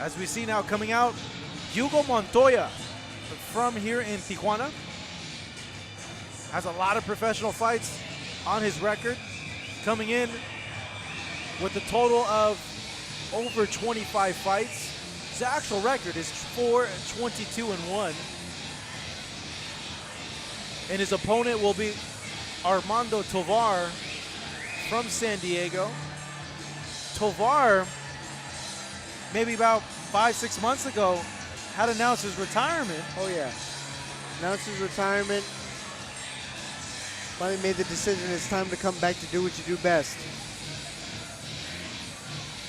As we see now coming out, Hugo Montoya from here in Tijuana. Has a lot of professional fights on his record. Coming in with a total of over 25 fights. His actual record is 4-22-1. And his opponent will be Armando Tovar from San Diego. Tovar, maybe about 5-6 months ago, had announced his retirement. Oh yeah, announced his retirement. Finally made the decision it's time to come back to do what you do best.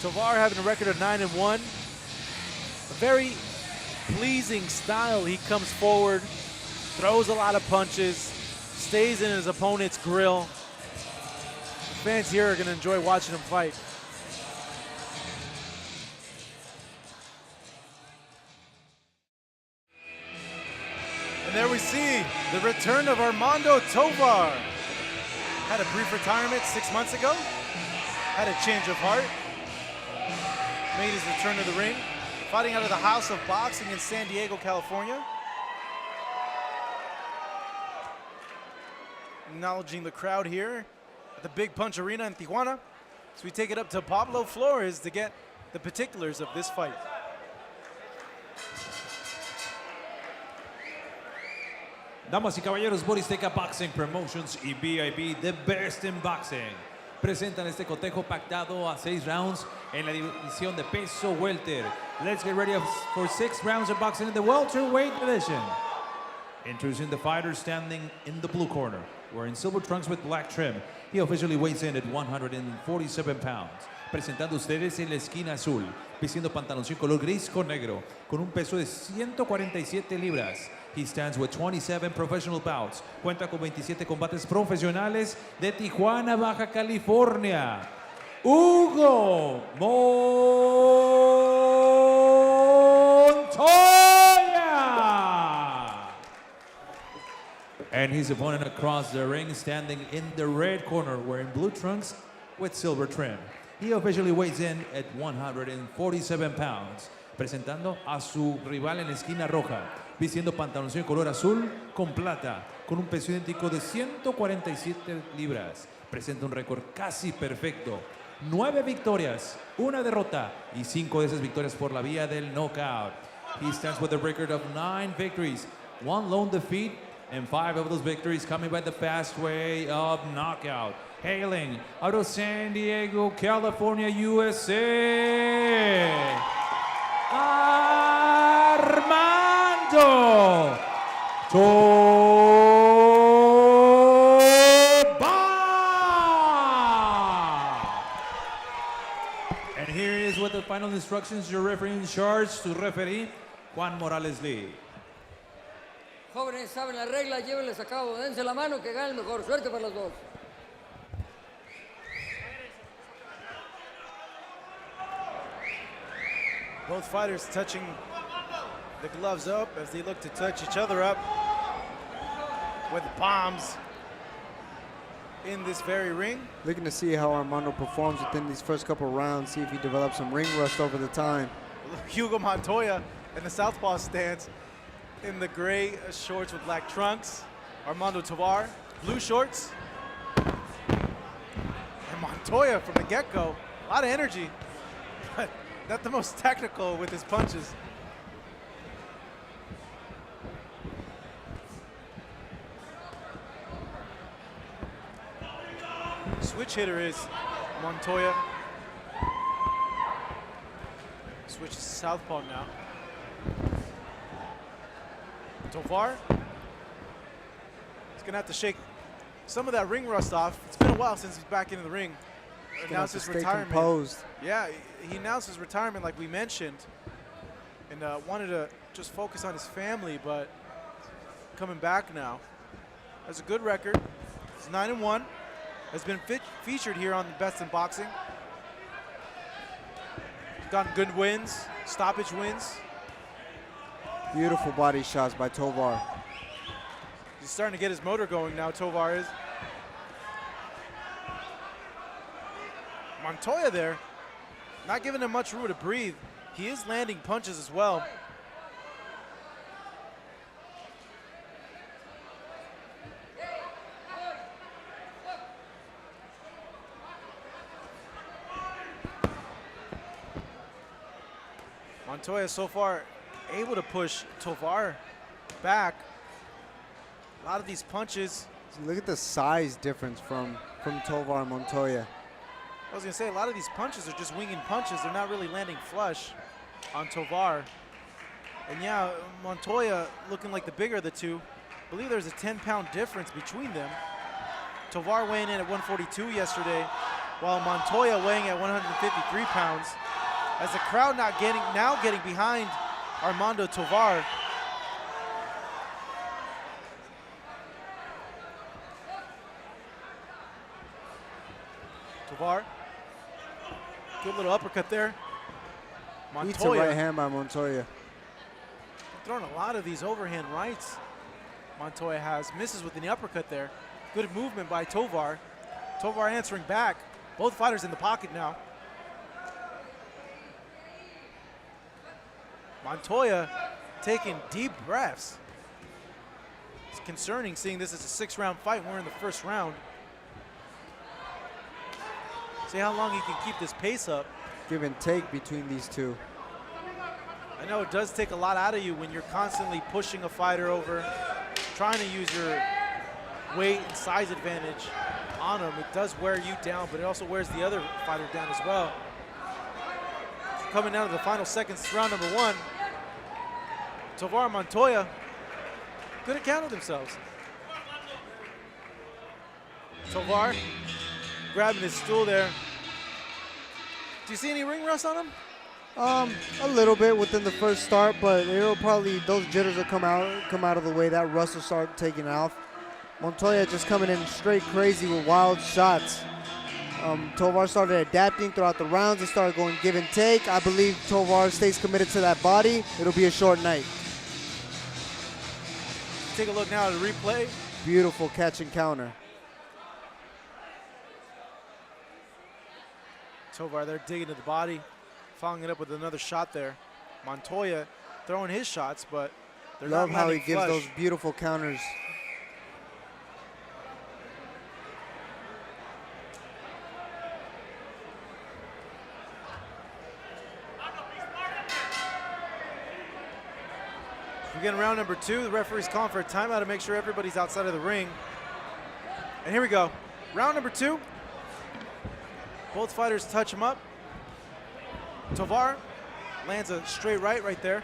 Tovar having a record of 9-1. A very pleasing style. He comes forward, throws a lot of punches, stays in his opponent's grill. The fans here are going to enjoy watching him fight. And there we see the return of Armando Tovar. Had a brief retirement 6 months ago. Had a change of heart. Made his return to the ring. Fighting out of the House of Boxing in San Diego, California. Acknowledging the crowd here at the Big Punch Arena in Tijuana. So we take it up to Pablo Flores to get the particulars of this fight. Damas y caballeros, Boristeca Boxing Promotions y VIP, the best in boxing, presentan este cotejo pactado a 6 rounds en la división de peso welter. Let's get ready for 6 rounds of boxing in the welterweight division. Introducing the fighter standing in the blue corner, wearing silver trunks with black trim. He officially weighs in at 147 pounds. Presentando ustedes en la esquina azul, vistiendo pantaloncillo color gris con negro, con un peso de 147 libras. He stands with 27 professional bouts. Cuenta con 27 combates profesionales de Tijuana, Baja California. Hugo Montoya! And his opponent across the ring, standing in the red corner, wearing blue trunks with silver trim. He officially weighs in at 147 pounds. Presentando a su rival en la esquina roja, vistiendo pantaloncillo color azul con plata, con un peso idéntico de 147 libras. Presenta un récord casi perfecto. 9 victorias, 1 derrota y 5 de esas victorias por la vía del knockout. He stands with a record of 9 victories, 1 lone defeat, and 5 of those victories coming by the fast way of knockout. Hailing out of San Diego, California, USA, Armando Tovar. And here is with the final instructions, your referee in charge to referee, Juan Morales Lee. Jóvenes, saben las reglas, llévenles a cabo, dense la mano, que gane el mejor. Suerte para los dos. Both fighters touching the gloves up as they look to touch each other up with palms in this very ring. Looking to see how Armando performs within these first couple of rounds, see if he develops some ring rust over the time. Hugo Montoya in the southpaw stance in the gray shorts with black trunks. Armando Tovar, blue shorts. And Montoya from the get-go, a lot of energy, but not the most technical with his punches. Switch hitter is Montoya. Switch to southpaw now. Tovar. He's gonna have to shake some of that ring rust off. It's been a while since he's back into the ring. Announced his retirement. Composed. Yeah, he announced his retirement like we mentioned, and wanted to just focus on his family, but coming back now. Has a good record. He's 9-1. Has been featured here on the Best in Boxing. Gotten good wins, stoppage wins. Beautiful body shots by Tovar. He's starting to get his motor going now, Tovar is. Montoya there, not giving him much room to breathe. He is landing punches as well. Montoya so far able to push Tovar back. A lot of these punches. Look at the size difference from Tovar and Montoya. I was gonna say, a lot of these punches are just winging punches. They're not really landing flush on Tovar. And yeah, Montoya looking like the bigger of the two. I believe there's a 10-pound difference between them. Tovar weighing in at 142 yesterday, while Montoya weighing at 153 pounds. As the crowd now getting behind Armando Tovar. Tovar, good little uppercut there. Eats a right hand by Montoya. Throwing a lot of these overhand rights. Montoya has, misses with an uppercut there. Good movement by Tovar. Tovar answering back. Both fighters in the pocket now. Montoya taking deep breaths. It's concerning seeing this as a 6-round fight. We're in the first round. See how long he can keep this pace up. Give and take between these two. I know it does take a lot out of you when you're constantly pushing a fighter over, trying to use your weight and size advantage on him. It does wear you down, but it also wears the other fighter down as well. Coming down to the final seconds, round number 1. Tovar and Montoya could have counted themselves. Tovar grabbing his stool there. Do you see any ring rust on him? A little bit within the first start, but it'll probably, those jitters will come out of the way. That rust will start taking off. Montoya just coming in straight crazy with wild shots. Tovar started adapting throughout the rounds. He started going give and take. I believe Tovar stays committed to that body. It'll be a short night. Take a look now at the replay. Beautiful catch and counter. Tovar there digging to the body, following it up with another shot there. Montoya throwing his shots, but they're Love not how he landing gives flush. those beautiful counters. We get in round number 2. The referee's calling for a timeout to make sure everybody's outside of the ring. And here we go. Round number 2. Both fighters touch him up. Tovar lands a straight right there.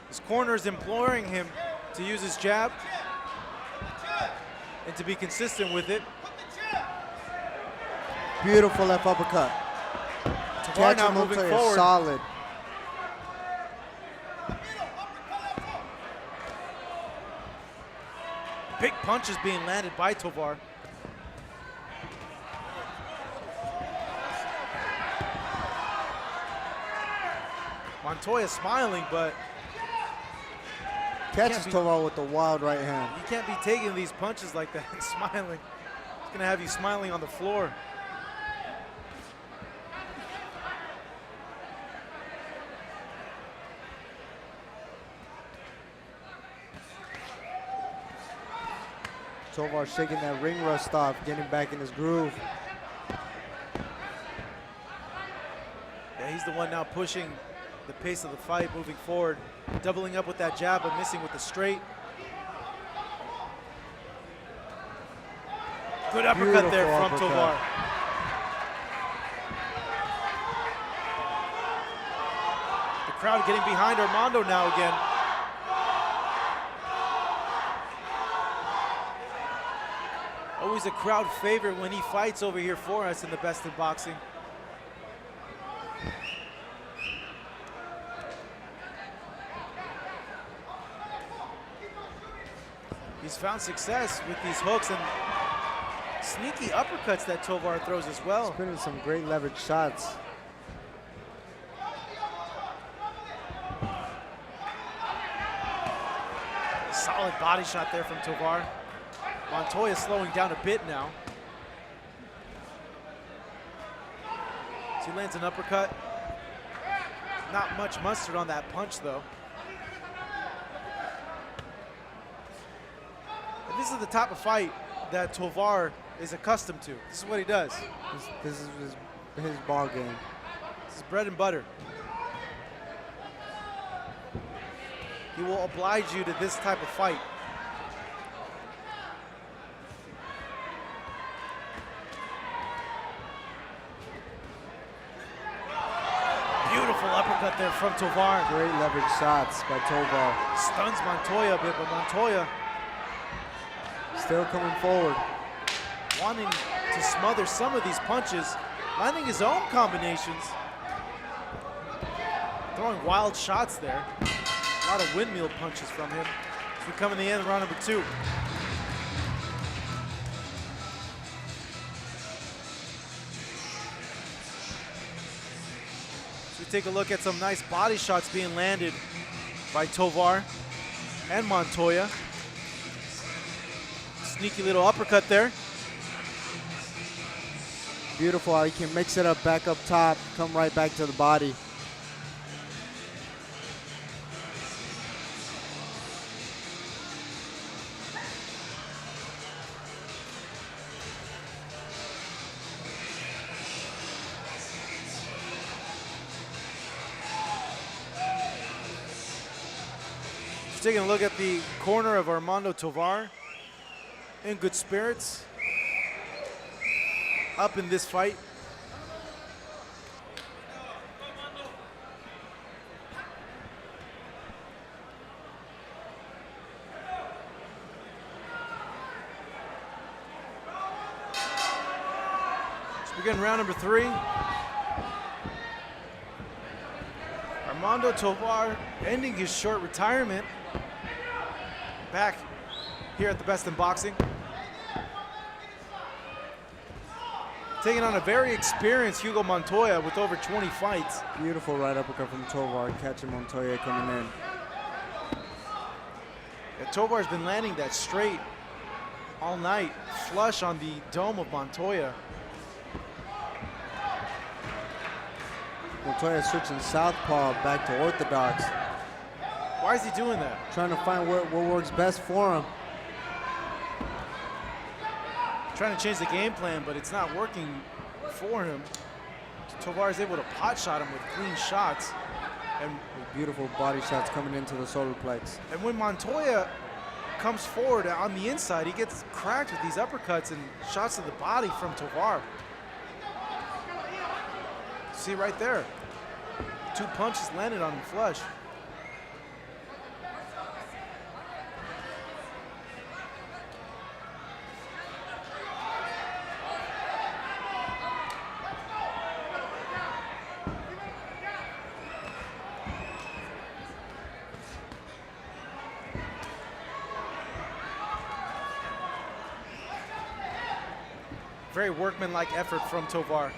His corner is imploring him to use his jab and to be consistent with it. Beautiful left uppercut. Tovar now moving forward. Solid. Big punches being landed by Tovar. Montoya smiling, but Catches Tovar with the wild right hand. you can't be taking these punches like that and smiling. It's gonna have you smiling on the floor. Tovar shaking that ring rust off, getting back in his groove. Yeah, he's the one now pushing the pace of the fight, moving forward, doubling up with that jab, but missing with the straight. Good uppercut Beautiful there from uppercut. Tovar. The crowd getting behind Armando now again. Always a crowd favorite when he fights over here for us in the Best in Boxing. He's found success with these hooks and sneaky uppercuts that Tovar throws as well. He's putting some great leverage shots. Solid body shot there from Tovar. Montoya slowing down a bit now. So he lands an uppercut. Not much mustard on that punch, though. And this is the type of fight that Tovar is accustomed to. This is what he does. This is his ball game. This is bread and butter. He will oblige you to this type of fight. Beautiful uppercut there from Tovar. Great leverage shots by Tovar. Stuns Montoya a bit, but Montoya Still coming forward. wanting to smother some of these punches, landing his own combinations. Throwing wild shots there. A lot of windmill punches from him. As we come in the end of round number 2. So we take a look at some nice body shots being landed by Tovar and Montoya. Sneaky little uppercut there. Beautiful how he can mix it up back up top, come right back to the body. Taking a look at the corner of Armando Tovar. In good spirits. Up in this fight. So begin round number 3. Armando Tovar ending his short retirement. Back here at the Best in Boxing. Taking on a very experienced Hugo Montoya with over 20 fights. Beautiful right uppercut from Tovar, catching Montoya coming in. Yeah, Tovar's been landing that straight all night, flush on the dome of Montoya. Montoya switching southpaw back to orthodox. Why is he doing that? Trying to find what works best for him. Trying to change the game plan, but it's not working for him. Tovar is able to pot shot him with clean shots. And Beautiful body shots coming into the solar plex. And when Montoya comes forward on the inside, he gets cracked with these uppercuts and shots to the body from Tovar. See right there. 2 punches landed on him flush. Very workmanlike effort from Tovar.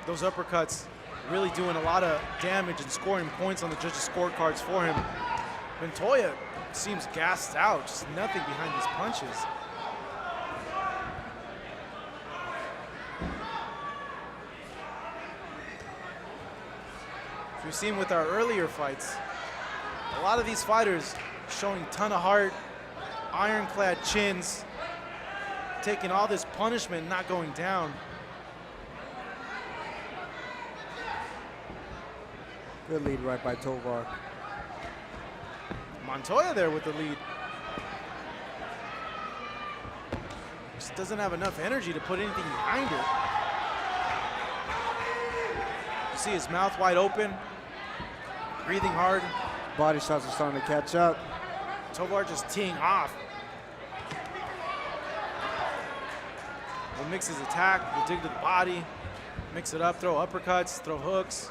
Those uppercuts really doing a lot of damage and scoring points on the judges' scorecards for him. Montoya seems gassed out, just nothing behind his punches. As we've seen with our earlier fights, a lot of these fighters showing a ton of heart, ironclad chins, taking all this punishment and not going down. Good lead right by Tovar. Montoya there with the lead. Just doesn't have enough energy to put anything behind it. You see his mouth wide open, breathing hard. Body shots are starting to catch up. Tovar just teeing off. Will mix his attack, will dig to the body, mix it up, throw uppercuts, throw hooks.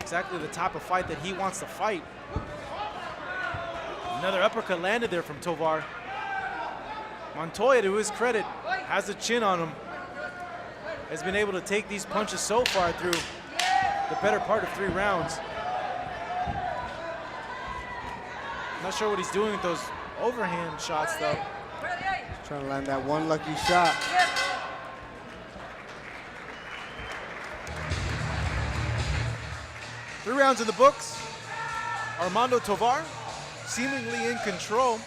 Exactly the type of fight that he wants to fight. Another uppercut landed there from Tovar. Montoya, to his credit, has a chin on him. Has been able to take these punches so far through the better part of 3 rounds. Not sure what he's doing with those overhand shots though. Trying to land that one lucky shot. 3 rounds in the books. Armando Tovar seemingly in control.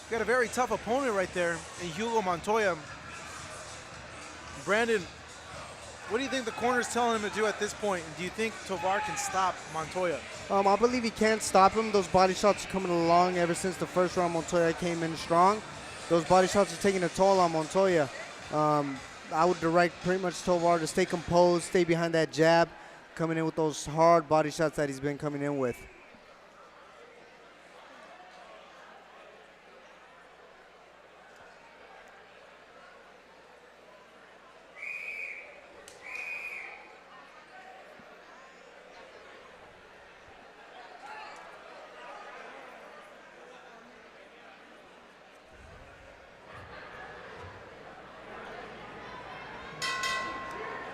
Got a very tough opponent right there in Hugo Montoya. Brandon, what do you think the corner's telling him to do at this point? And do you think Tovar can stop Montoya? I believe he can't stop him. Those body shots are coming along ever since the first round. Montoya came in strong. Those body shots are taking a toll on Montoya. I would direct pretty much Tovar to stay composed, stay behind that jab, coming in with those hard body shots that he's been coming in with.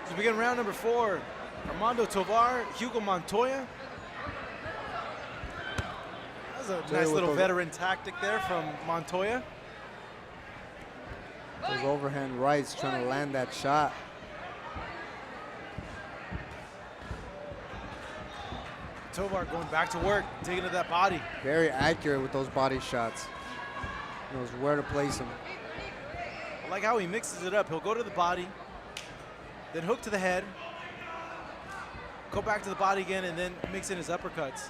As we begin round number 4, Armando Tovar, Hugo Montoya. That was a nice little veteran tactic there from Montoya. Those overhand rights trying to land that shot. Tovar going back to work, digging to that body. Very accurate with those body shots. Knows where to place them. I like how he mixes it up. He'll go to the body, then hook to the head, go back to the body again, and then mix in his uppercuts.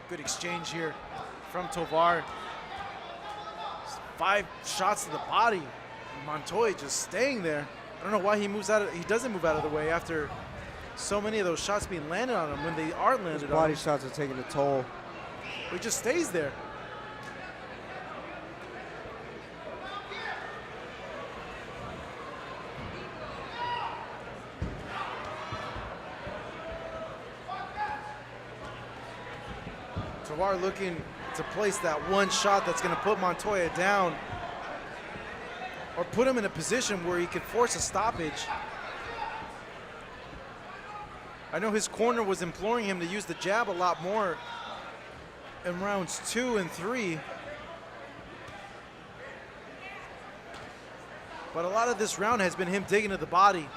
Good exchange here from Tovar. 5 shots to the body. Montoya just staying there. I don't know why he doesn't move out of the way after so many of those shots being landed on him when they are landed on him. Body shots are taking a toll. He just stays there. Tovar looking to place that one shot that's going to put Montoya down or put him in a position where he could force a stoppage. I know his corner was imploring him to use the jab a lot more in rounds 2 and 3. But a lot of this round has been him digging to the body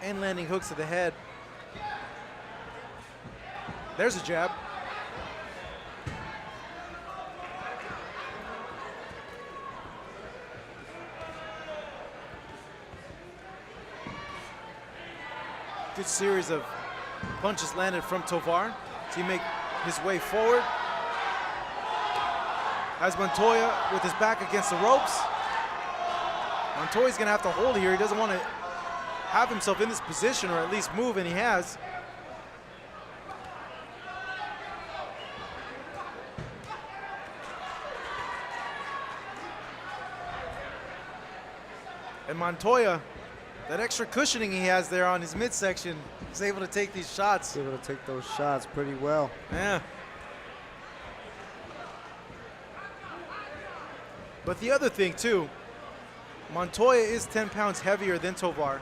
and landing hooks to the head. There's a jab. Good series of punches landed from Tovar as he make his way forward. As Montoya with his back against the ropes. Montoya's gonna have to hold here. He doesn't want to have himself in this position or at least move, and he has. And Montoya, that extra cushioning he has there on his midsection, is able to take these shots. Able to take those shots pretty well. Yeah. But the other thing too, Montoya is 10 pounds heavier than Tovar.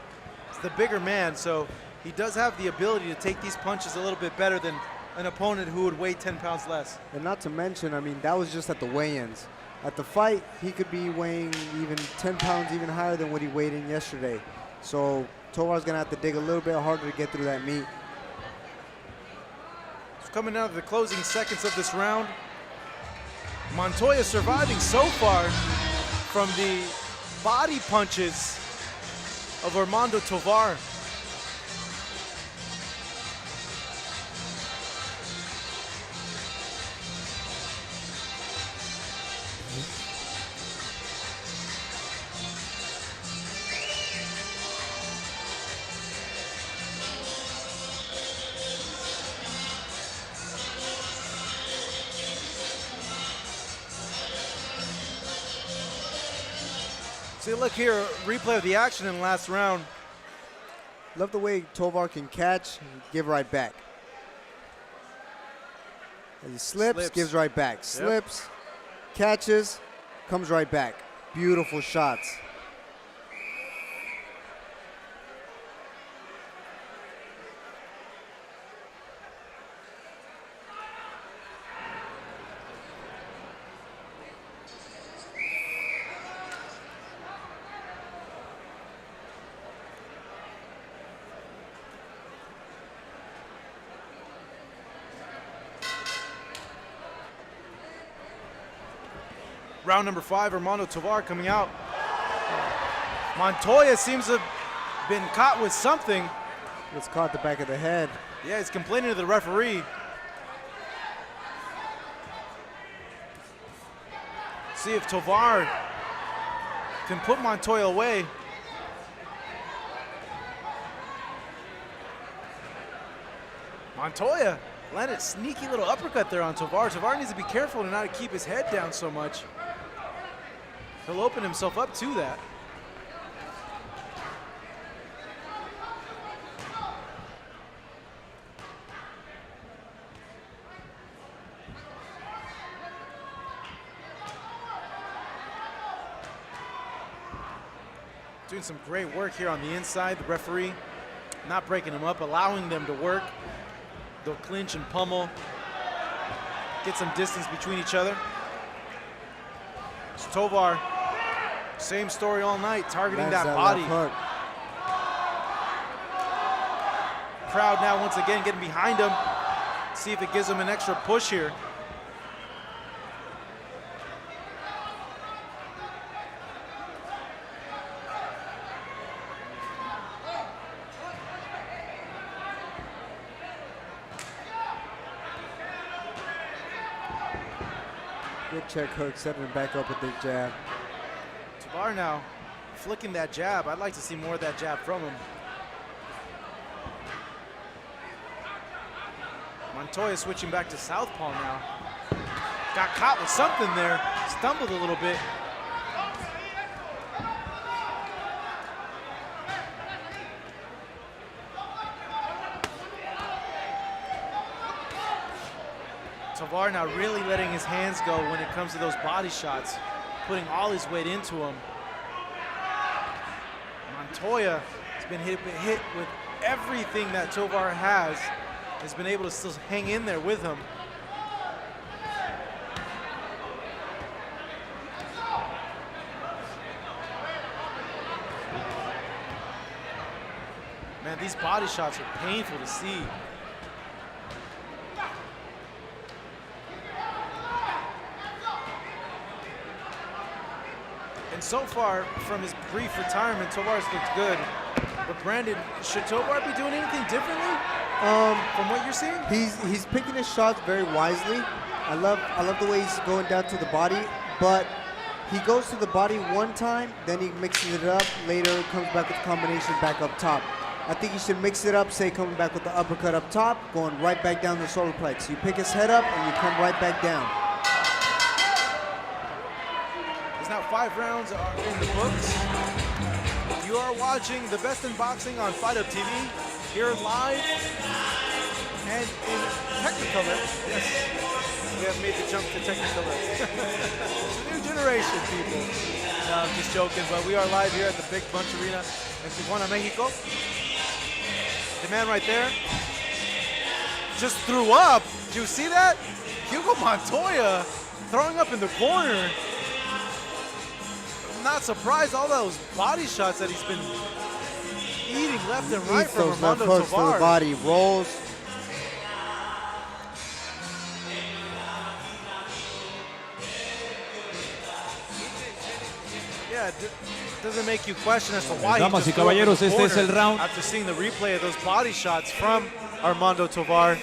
He's the bigger man, so he does have the ability to take these punches a little bit better than an opponent who would weigh 10 pounds less. And not to mention, I mean, that was just at the weigh-ins. At the fight, he could be weighing even 10 pounds even higher than what he weighed in yesterday. So Tovar's gonna have to dig a little bit harder to get through that meat. It's coming down to the closing seconds of this round. Montoya surviving so far from the body punches of Armando Tovar. See, look here, replay of the action in the last round. Love the way Tovar can catch and give right back. As he slips, gives right back. Slips, catches, comes right back. Beautiful shots. Round number 5, Armando Tovar coming out. Montoya seems to have been caught with something. It's caught the back of the head. Yeah, he's complaining to the referee. See if Tovar can put Montoya away. Montoya landed a sneaky little uppercut there on Tovar. Tovar needs to be careful to not keep his head down so much. He'll open himself up to that. Doing some great work here on the inside. The referee not breaking them up, allowing them to work. They'll clinch and pummel, get some distance between each other. So Tovar, same story all night, targeting that body. Crowd now once again getting behind him. See if it gives him an extra push here. Good check hook, setting him back up with the jab. Tovar now flicking that jab. I'd like to see more of that jab from him. Montoya switching back to southpaw now. Got caught with something there. Stumbled a little bit. Tovar now really letting his hands go when it comes to those body shots, putting all his weight into them. Montoya has been hit with everything that Tovar has been able to still hang in there with him. Man, these body shots are painful to see. And so far, from his brief retirement, Tovar's looked good. But Brandon, should Tovar be doing anything differently from what you're seeing? He's picking his shots very wisely. I love the way he's going down to the body, but he goes to the body one time, then he mixes it up. Later, comes back with the combination back up top. I think he should mix it up, say coming back with the uppercut up top, going right back down the solar plex. You pick his head up and you come right back down. Now 5 rounds are in the books. You are watching the best in boxing on Fight Up TV, here live and in Technicolor. Yes, we have made the jump to Technicolor. It's a new generation, people. No, I'm just joking, but we are live here at the Big Bunch Arena in Tijuana, Mexico. The man right there just threw up. Did you see that? Hugo Montoya throwing up in the corner. Not surprised, all those body shots that he's been eating left and right from Armando Tovar. To the body, rolls. Yeah, it doesn't make you question as to why Damas he y just caballeros, threw up in the este es el corner round. after seeing the replay of those body shots from Armando Tovar.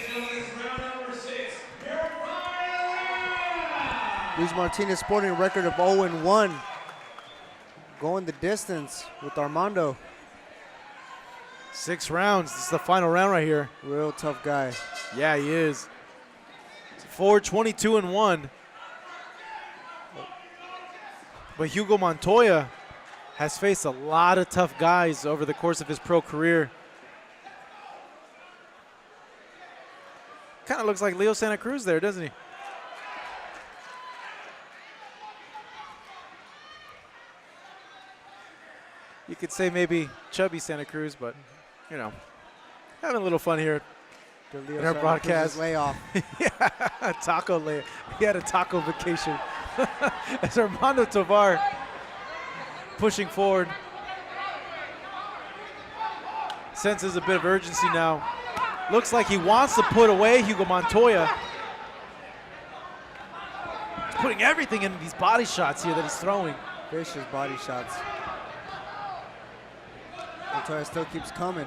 Luis Martinez sporting a record of 0-1. Going the distance with Armando. 6 rounds. This is the final round right here. Real tough guy. Yeah, he is. 4-22-1. But Hugo Montoya has faced a lot of tough guys over the course of his pro career. Kind of looks like Leo Santa Cruz there, doesn't he? You could say maybe chubby Santa Cruz, but, you know, having a little fun here in our broadcast. Layoff. Yeah, taco lay. He had a taco vacation. As Armando Tovar pushing forward. Senses a bit of urgency now. Looks like he wants to put away Hugo Montoya. putting everything into these body shots here that he's throwing. Vicious body shots. Montoya still keeps coming.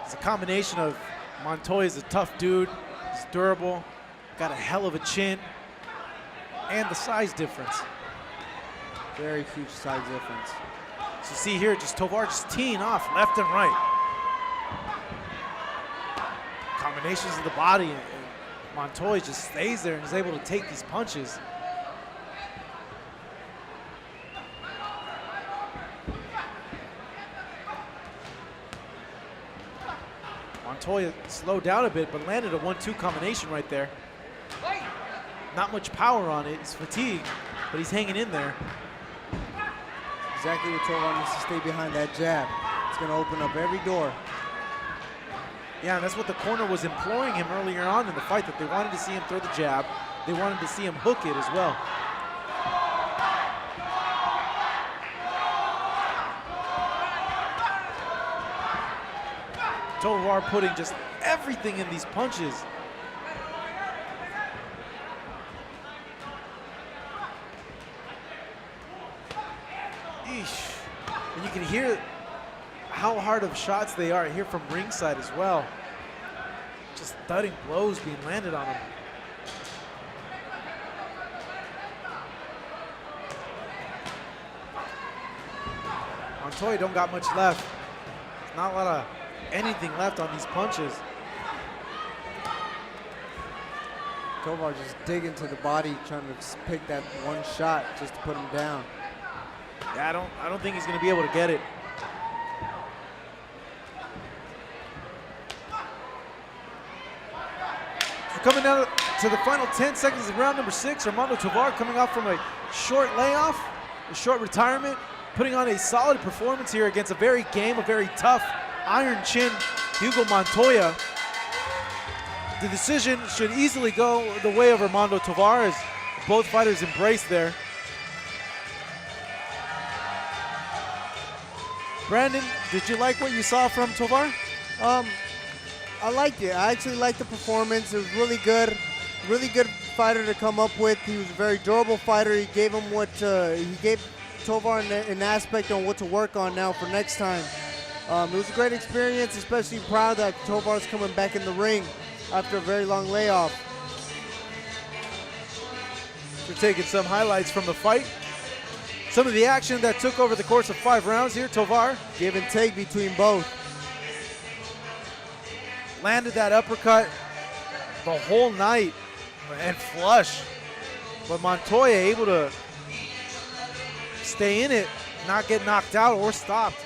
It's a combination of Montoya's a tough dude, he's durable, got a hell of a chin, and the size difference. Very huge size difference. So see here, just Tovar just teeing off left and right. Combinations of the body, and Montoya just stays there and is able to take these punches. Montoya slowed down a bit, but landed a 1-2 combination right there. Not much power on it, he's fatigued, but he's hanging in there. Exactly what Tovar needs to stay behind that jab. It's going to open up every door. Yeah, and that's what the corner was imploring him earlier on in the fight, that they wanted to see him throw the jab. They wanted to see him hook it as well. Tovar putting just everything in these punches. Eesh. And you can hear how hard of shots they are here from ringside as well. Just thudding blows being landed on him. Montoya don't got much left. There's not a lot of anything left on these punches. Tovar just digging to the body, trying to pick that one shot just to put him down. Yeah, I don't think he's going to be able to get it. Coming down to the final 10 seconds of round number 6, Armando Tovar coming off from a short layoff, a short retirement, putting on a solid performance here against a very tough, iron chin Hugo Montoya. The decision should easily go the way of Armando Tovar as both fighters embrace there. Brandon, did you like what you saw from Tovar? I liked it. I actually liked the performance. It was really good fighter to come up with. He was a very durable fighter. He gave him he gave Tovar an aspect on what to work on now for next time. It was a great experience, especially proud that Tovar's coming back in the ring after a very long layoff. We're taking some highlights from the fight. Some of the action that took over the course of 5 rounds here. Tovar, Give and take between both. landed that uppercut the whole night and flush. But Montoya able to stay in it, not get knocked out or stopped.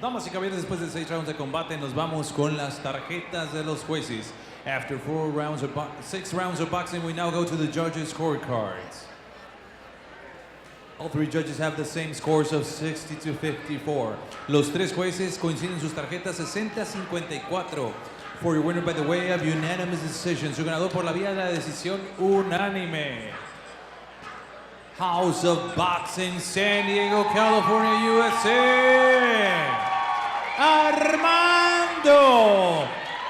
Damas y caballeros, después de 6 rounds de combate, nos vamos con las tarjetas de los jueces. After 6 rounds of boxing, we now go to the judges' scorecards. All 3 judges have the same scores of 60-54. Los 3 jueces coinciden sus tarjetas 60-54. For your winner by the way of unanimous decision, su ganador por la vía de la decisión unánime. House of Boxing, San Diego, California, USA. Armando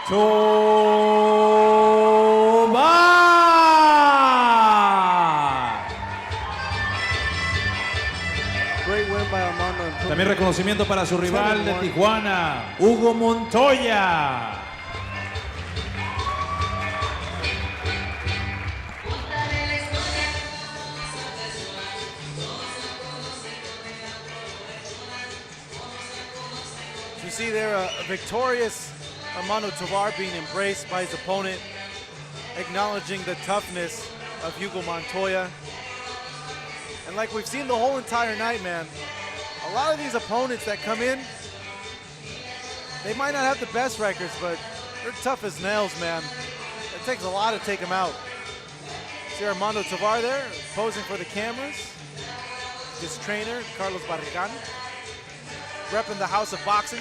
Tovar. Great win by Armando. También reconocimiento para su rival de Tijuana, Hugo Montoya. You see there a victorious Armando Tovar being embraced by his opponent, acknowledging the toughness of Hugo Montoya. And like we've seen the whole entire night, man, a lot of these opponents that come in, they might not have the best records, but they're tough as nails, man. It takes a lot to take them out. See Armando Tovar there, posing for the cameras. His trainer, Carlos Barrigan, repping the House of Boxing.